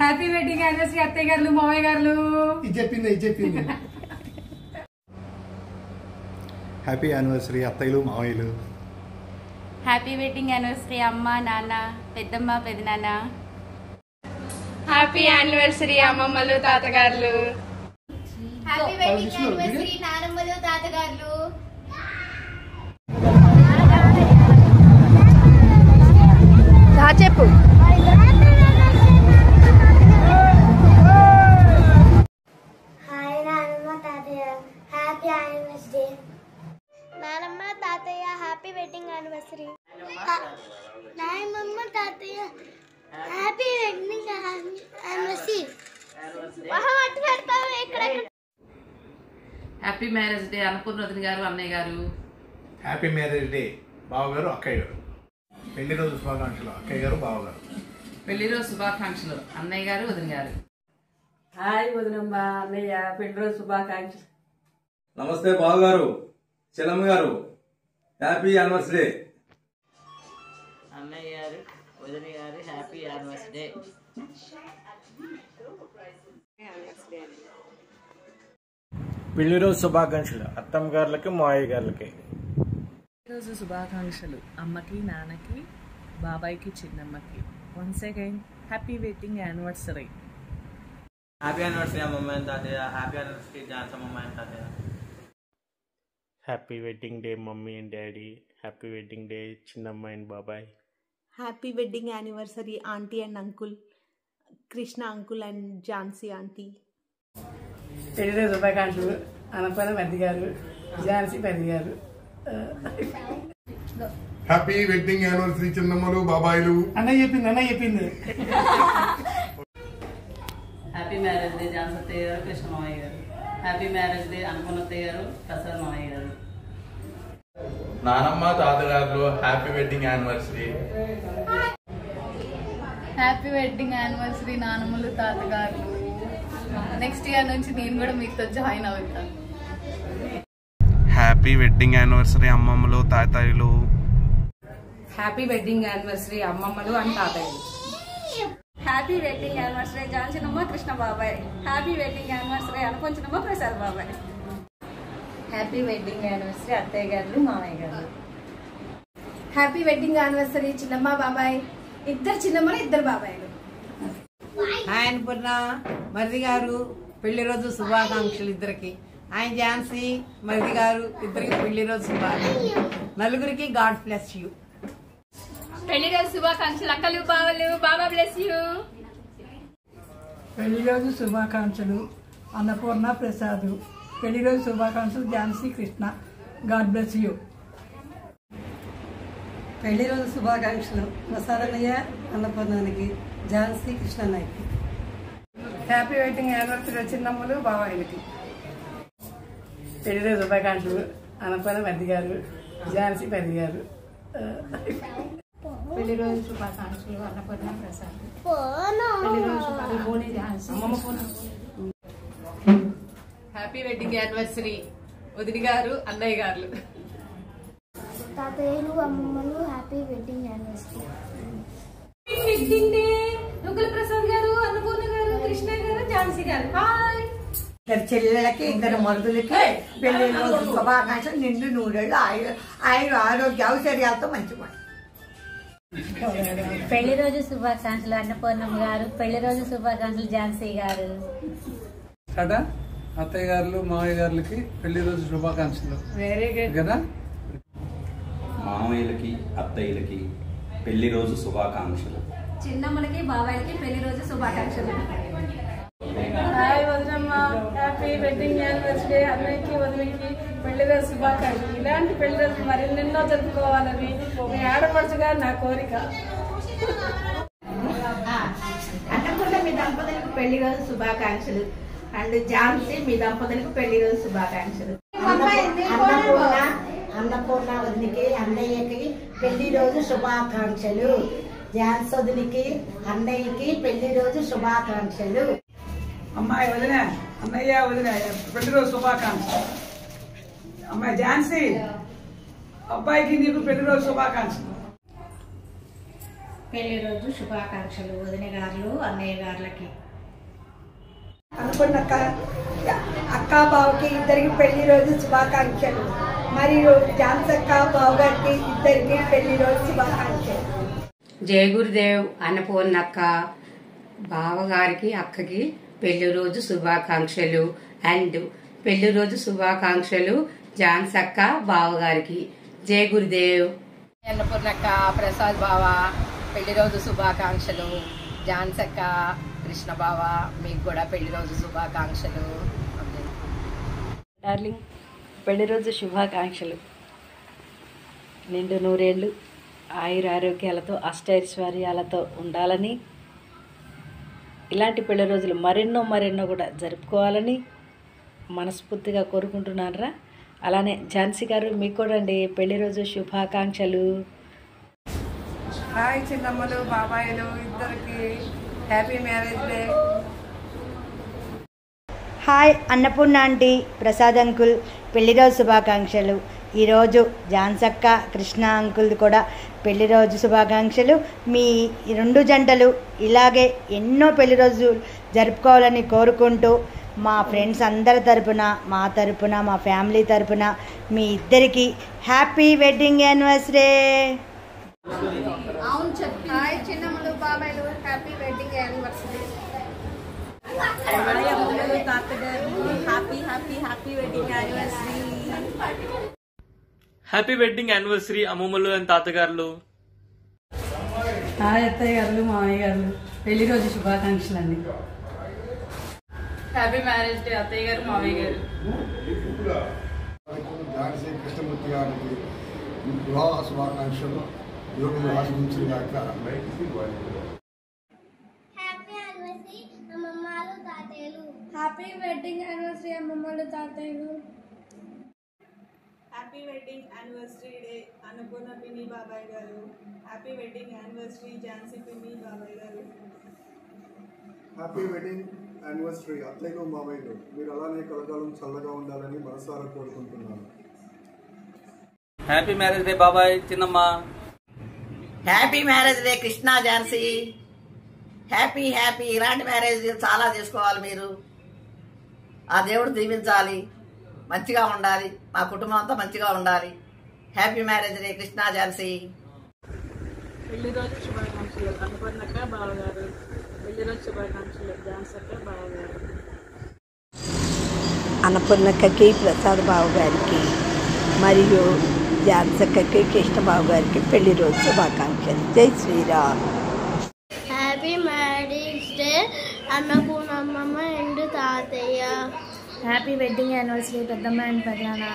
Happy wedding anniversary అత్తయ్య గారు మావయ్య గారు. ఇది చెప్పింది. హ్యాపీ యానివర్సరీ అత్తయ్యలు మావయ్యలు. హ్యాపీ వెడ్డింగ్ యానివర్సరీ అమ్మ నాన్న పెద్దమ్మ పెదనాన్న. హ్యాపీ యానివర్సరీ అమ్మమ్మలు తాతగారులు. హ్యాపీ వెడ్డింగ్ యానివర్సరీ నానమ్మలు తాతగారులు. చెప్పు. హాయ్ నానమ్మ తాతయ్య హ్యాపీ యానివర్సరీ. నానమ్మ తాతయ్య హ్యాపీ వెడ్డింగ్ యానివర్సరీ. నాయనమ్మ తాతయ్య happy wedding anniversary. Happy marriage day Annapurnavathi గారు అన్నయ్య గారు. హ్యాపీ మ్యారేజ్ డే బావగారు అక్కయ్య గారు. పెళ్లి రోజు శుభాకాంక్షలు అక్కయ్య గారు బావగారు. పెళ్లి రోజు శుభాకాంక్షలు అన్నయ్య గారు వదిన గారు. హాయ్ వదినమ్మ అన్నయ్య పెళ్లి రోజు శుభాకాంక్షలు. నమస్తే బావగారు చెల్లమ్మ గారు హ్యాపీ యానివర్సరీ. అన్నయ్య గారు వదిన గారు హ్యాపీ యానివర్సరీ. పెళ్లి రోజు శుభాకాంక్షలు అత్తమ్మ గారులకి మావయ్య గారులకి. రోజు శుభాకాంక్షలు అమ్మకి నాన్నకి బాబాయ్కి చిన్నమ్మకి. Once again happy wedding anniversary. Happy anniversary అమ్మమ్మ అండ్ తాతయ్య. హ్యాపీ యానివర్సరీ డాన్స్ అమ్మమ్మ అండ్ తాతయ్య. Happy wedding day mummy and daddy. Happy wedding day చిన్నమ్మ అండ్ బాబాయ్. Happy wedding anniversary aunty and uncle, Krishna uncle and Jhansi aunty. పెళ్లి రోజు శుభాకాంక్షలు అన్నపూర్ణ పెద్ద గారు ఝాన్సీ పెద్ద గారు. హ్యాపీ వెడ్డింగ్ యానివర్సరీ చిన్నమ్మలు బాబాయిలు. అన్నయ్య చెప్పింది. హ్యాపీ మ్యారేజ్ డే ఝాన్సీ అత్తయ్య గారు కృష్ణ మావయ్య గారు. హ్యాపీ మ్యారేజ్ డే అన్నపూర్ణత్తయ్య గారు ప్రసాద్ మావయ్య గారు. నానమ్మ తాతగారులు happy wedding anniversary. Happy wedding anniversary నానమ్మలు తాతగారు. నెక్స్ట్ ఇయర్ నుంచి నేను కూడా మీతో జాయిన్ అవుతాను. హ్యాపీ వెడ్డింగ్ యానివర్సరీ అమ్మమ్మలు తాతయ్యలు. హ్యాపీ వెడ్డింగ్ యానివర్సరీ అమ్మమ్మలు అండ్ తాతయ్యలు. హ్యాపీ వెడ్డింగ్ యానివర్సరీ జాన్సీనమ్మ కృష్ణ బాబాయ్. హ్యాపీ వెడ్డింగ్ యానివర్సరీ అనుకొంచినమ్మ ప్రసాద్ బాబాయ్. హ్యాపీ వెడ్డింగ్ యానివర్సరీ అత్తయ్య గారు మావయ్య గారు. హ్యాపీ వెడ్డింగ్ యానివర్సరీ చిన్నమ్మ బాబాయ్. ఇద్దరు చిన్నమ్మలు ఇద్దరు బాబాయ్లు. హాయ్ అన్నపూర్ణ మరిది గారు పెళ్లి రోజు శుభాకాంక్షలు ఇద్దరికి. ఆయన ఝాన్సీ మరిది గారు ఇద్దరికి పెళ్లి రోజు శుభాకాంక్షలు. నలుగురికి గాడ్ బ్లెస్ యూ. పెళ్లి రోజు శుభాకాంక్షలు అక్కలు బావలు. Baba bless you. పెళ్లి రోజు శుభాకాంక్షలు అన్నపూర్ణ ప్రసాద్. పెళ్లి రోజు శుభాకాంక్షలు Jhansi Krishna. God bless you. పెళ్లి రోజు శుభాకాంక్షలు ప్రసాదన్నయ్య అన్నపూర్ణానికి Jhansi Krishna Nayak. Happy wedding anniversary చిన్నమ్మలు బాబాయిలకి. పెళ్లి రోజు శుభాకాంక్షలు అన్నపూర్ణ పెద్ద గారు ఝాన్సీ పెద్ద గారు. పెళ్లి రోజు శుభాకాంక్షలు Annapurna Prasad. Happy wedding anniversary వదిన గారు అన్నయ్య గారు. తాతయ్యలు అమ్మమ్మలు happy wedding anniversary. Wedding day Nukala Prasad గారు అన్నపూర్ణ గారు కృష్ణ గారు ఝాన్సీ గారు. హాయ్. ఇద్దరు చెల్లెలకి ఇద్దరు మరుదులకి పెళ్లి రోజు శుభాకాంక్షలు. నిండు నూరేళ్ళు ఆయుర ఆరోగ్య ఔషర్యాలతో మంచిగా. పెళ్లి రోజు శుభాకాంక్షలు అన్నపూర్ణమ్మ గారు. పెళ్లి రోజు శుభాకాంక్షలు ఝాన్సీ గారు. అత్తయ్య గారు మావయ్య గారులకి పెళ్లి రోజు శుభాకాంక్షలు. వెరీ గుడ్ కదా. మామయ్యలకి అత్తయ్యలకి పెళ్లి రోజు శుభాకాంక్షలు. చిన్నమ్మలకి బాబాయిలకి పెళ్లి రోజు శుభాకాంక్షలు. హాయ్ వదినమ్మ హ్యాపీ వెడ్డింగ్ యానివర్సరీ అన్నయ్యకి వదినకి పెళ్లి రోజు శుభాకాంక్షలు. ఇలాంటి పెళ్లి రోజు మరిన్నెన్నో జరుపుకోవాలని మీ ఆడపడుచుగా నా కోరిక. అన్నపూర్ణ మీ దంపతులకు పెళ్లి రోజు శుభాకాంక్షలు అండ్ ఝాన్సీ మీ దంపతులకు పెళ్లి రోజు శుభాకాంక్షలు. అన్నపూర్ణ వదినికి అన్నయ్యకి పెళ్లి రోజు శుభాకాంక్షలు. ఝాన్సీ వదినికి అన్నయ్యకి పెళ్లి రోజు శుభాకాంక్షలు. అమ్మాయి వదిన అన్నయ్య వదిన పెళ్లి రోజు శుభాకాంక్షలు. అమ్మాయి ఝాన్సీ అబ్బాయికి నీకు పెళ్లి రోజు శుభాకాంక్షలు. పెళ్లి రోజు శుభాకాంక్షలు వదిన గారులు అన్నయ్య గారులకి. అనుకున్నాక అక్క బావకి ఇద్దరికి పెళ్లి రోజు శుభాకాంక్షలు. మరియు జాన్సక్క బావ గారికి ఇద్దరికి పెళ్లి రోజు శుభాకాంక్షలు. జయ గురుదేవ్ అన్నపూర్ణక్క బావగారికి అక్కకి పెళ్లి రోజు శుభాకాంక్షలు. అండ్ పెళ్లి రోజు శుభాకాంక్షలు జాన్సక్క బావగారికి. జయ గురుదేవ్. అన్నపూర్ణక్క ప్రసాద్ బావ పెళ్లి రోజు శుభాకాంక్షలు. జాన్సక్క కృష్ణ బావ మీకు కూడా పెళ్లి రోజు శుభాకాంక్షలు. డార్లింగ్ పెళ్లి రోజు శుభాకాంక్షలు. నిండు నూరేళ్లు ఆయురారోగ్యాలతో అష్టైశ్వర్యాలతో ఉండాలని, ఇలాంటి పెళ్లి రోజులు మరెన్నో కూడా జరుపుకోవాలని మనస్ఫూర్తిగా కోరుకుంటున్నారా. అలానే ఝాన్సీ గారు మీకు కూడా అండి పెళ్లి రోజు శుభాకాంక్షలు. హాయ్ చిన్నమ్మలు బాబాయిలు ఇద్దరికి happy marriage day. Hi Annapurna aunty, Prasad uncle పెళ్లి రోజు శుభాకాంక్షలు. ఈరోజు జాన్సక్క కృష్ణ అంకుల్ కూడా పెళ్లి రోజు శుభాకాంక్షలు. మీ రెండు జంటలు ఇలాగే ఎన్నో పెళ్లి రోజు జరుపుకోవాలని కోరుకుంటూ మా ఫ్రెండ్స్ అందరి తరపున, మా తరపున, మా ఫ్యామిలీ తరపున మీ ఇద్దరికి హ్యాపీ వెడ్డింగ్ యానివర్సరీ. అవును చెప్పి. హాయ్ చిన్నమ్మలు బాబాయ్లు happy wedding anniversary. Happy wedding anniversary అమ్మమ్మలు అండ్ తాతగారులు. హాయ్ అత్తయ్య గారు మామయ్య గారు పెళ్లి రోజు శుభాకాంక్షలు అండి. హ్యాపీ మ్యారేజ్ డే అత్తయ్య గారు మామయ్య గారు. ఝాన్సీ కృష్ణమూర్తి గారికి వివాహ శుభాకాంక్షలు. యోగులు ఆశించిగాక. హ్యాపీ వెడ్డింగ్ యానివర్సరీ అమ్మమ్మలు తాతయ్యలు. Happy wedding anniversary day Annapurna పిన్ని బాబాయ్ గారు. హ్యాపీ వెడ్డింగ్ యానివర్సరీ ఝాన్సీ పిన్ని బాబాయ్ గారు. హ్యాపీ వెడ్డింగ్ యానివర్సరీ అత్తయ్యలు మామయ్యలు. మీరు అలానే కలకాలం చల్లగా ఉండాలని మనసారా కోరుకుంటున్నాను. హ్యాపీ మ్యారేజ్ డే బాబాయ్ చిన్నమ్మ. Happy marriage day Krishna Jhansi. Happy happy. ఇలాంటి మ్యారేజ్ చాలా చేసుకోవాలి మీరు. ఆ దేవుడు దీవించాలి, మంచిగా ఉండాలి, మా కుటుంబం అంతా మంచిగా ఉండాలి. Happy marriage day Krishna Jhansi. పెళ్లి రోజు శుభాకాంక్షలు అన్నపూర్ణక్క బావగారు. పెళ్లి రోజు శుభాకాంక్షలు జాన్సక్క బావగారు. అన్నపూర్ణక్కకి ప్రసాద్ బాబు గారికి మరియు జాన్సక్కకి కృష్ణబాబు గారికి పెళ్లి రోజు శుభాకాంక్షలు. జై Shriram. Happy marriage day Annapurnamma and తాతయ్య. హ్యాపీ వెడ్డింగ్ యానివర్సరీ పెద్దమ్మ అండ్ పెదనాన్న.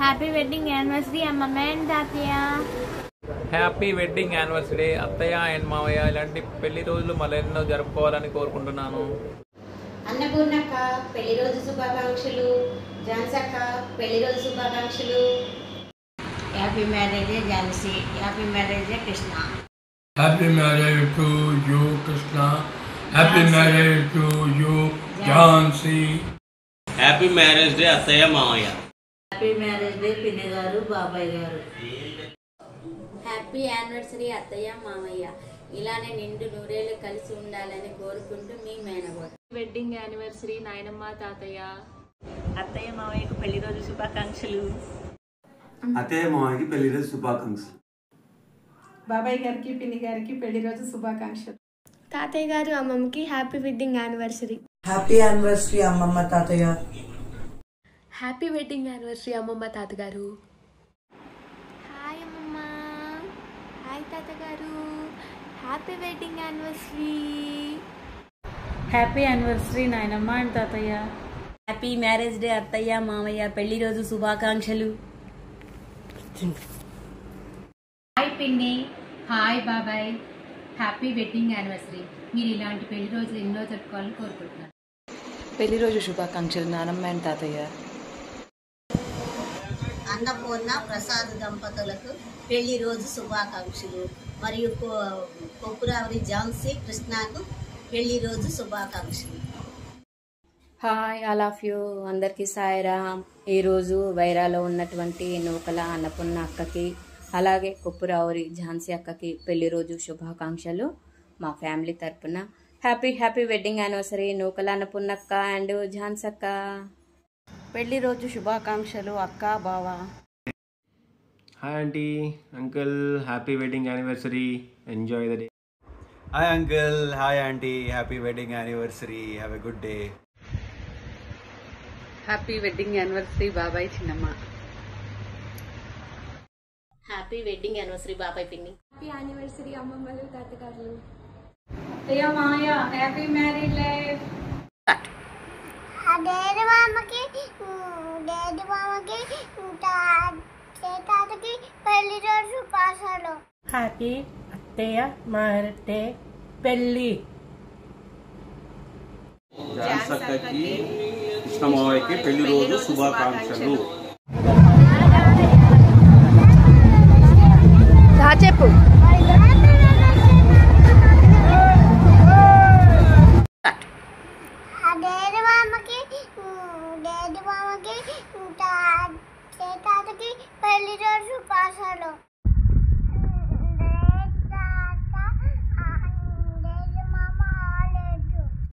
హ్యాపీ వెడ్డింగ్ యానివర్సరీ అమ్మమ్మ అండ్ తాతయ్య. హ్యాపీ వెడ్డింగ్ యానివర్సరీ అత్తయ్య అండ్ మావయ్య. ఇలాంటి పెళ్లి రోజులు మరెన్నో జరుపుకోవాలని కోరుకుంటున్నాను. అన్నపూర్ణక్క పెళ్లి రోజు శుభాకాంక్షలు. జాన్సక్క పెళ్లి రోజు శుభాకాంక్షలు. Happy marriage day Jhansi. Happy marriage day Krishna. Happy marriage to you Krishna. Happy marriage to you Jhansi. Happy marriage day అత్తయ్య మావయ్య. హ్యాపీ మ్యారేజ్ డే పిన్ని గారు బాబాయ్ గారు. హ్యాపీ యానివర్సరీ అత్తయ్య మామయ్య. ఇలానే నిండు నూరేళ్ళు కలిసి ఉండాలని కోరుకుంటూ మీ మేనగోడ. వెడ్డింగ్ యానివర్సరీ నాయనమ్మ తాతయ్య. అత్తయ్య మామయ్యకు పెళ్లి రోజు శుభాకాంక్షలు. అత్తయ్య మామయ్యకి పెళ్లి రోజు శుభాకాంక్షలు. బాబాయ్ గారికి పిన్ని గారికి పెళ్లి రోజు శుభాకాంక్షలు. తాతయ్య గారు అమ్మమ్మకి happy wedding anniversary. Happy anniversary అమ్మమ్మ తాతయ్య. హ్యాపీ వెడ్డింగ్ యానివర్సరీ అమ్మమ్మ తాతగారు. హాయ్ అమ్మమ్మ. హాయ్ తాతగారు. Happy wedding anniversary. Happy anniversary నాయనమ్మ అండ్ తాతయ్య. హ్యాపీ మ్యారేజ్ డే అత్తయ్య మామయ్య. పెళ్లి రోజు శుభాకాంక్షలు. హాయ్ పిన్ని. హాయ్ బాబాయ్. Happy wedding anniversary. మీరు ఇలాంటి పెళ్లి రోజులు ఎన్నో జరుపుకోవాలని కోరుకుంటున్నాను. పెళ్లి రోజు శుభాకాంక్షలు నానమ్మ అండ్ తాతయ్య. అన్నపూర్ణ ప్రసాద్ దంపతులకు పెళ్లి రోజు శుభాకాంక్షలు. మరియు కొప్పురావరి ఝాన్సీ కృష్ణకు పెళ్లి రోజు శుభాకాంక్షలు. Hi all of you. అందరికీ సాయిరామ్. ఈరోజు వైరాలో ఉన్నటువంటి నూకల అన్నపూర్ణ అక్కకి అలాగే కొప్పురావురి ఝాన్సీ అక్కకి పెళ్లి రోజు శుభాకాంక్షలు మా ఫ్యామిలీ తరపున. హ్యాపీ వెడ్డింగ్ యానివర్సరీ నూకల అన్నపూర్ణక్క అండ్ ఝాన్సీ అక్క. పెళ్లి రోజు శుభాకాంక్షలు అక్క బావ. Hi aunty uncle, happy wedding anniversary, enjoy the day. Hi uncle, hi aunty, happy wedding anniversary, have a good day. Happy wedding anniversary బాబాయ్ చిన్నమ్మ. హ్యాపీ వెడ్డింగ్ యానివర్సరీ బాబాయ్ పిన్ని. హ్యాపీ యానివర్సరీ అమ్మమ్మలు తాతగారులు. అత్తయ్య మాయ హ్యాపీ మ్యారీడ్ లైఫ్. డాడీ మామకి తాతకి పెళ్లి రోజు శుభాకాంక్షలు. హ్యాపీ అత్తయ్య మారటే పెళ్లి. జాన్సక్కకి కృష్ణమావయ్యకి పెళ్లి రోజు శుభాకాంక్షలు. చెప్పు. డాడీ మామకి తాతకి పెళ్లి రోజు శుభాకాంక్షలు.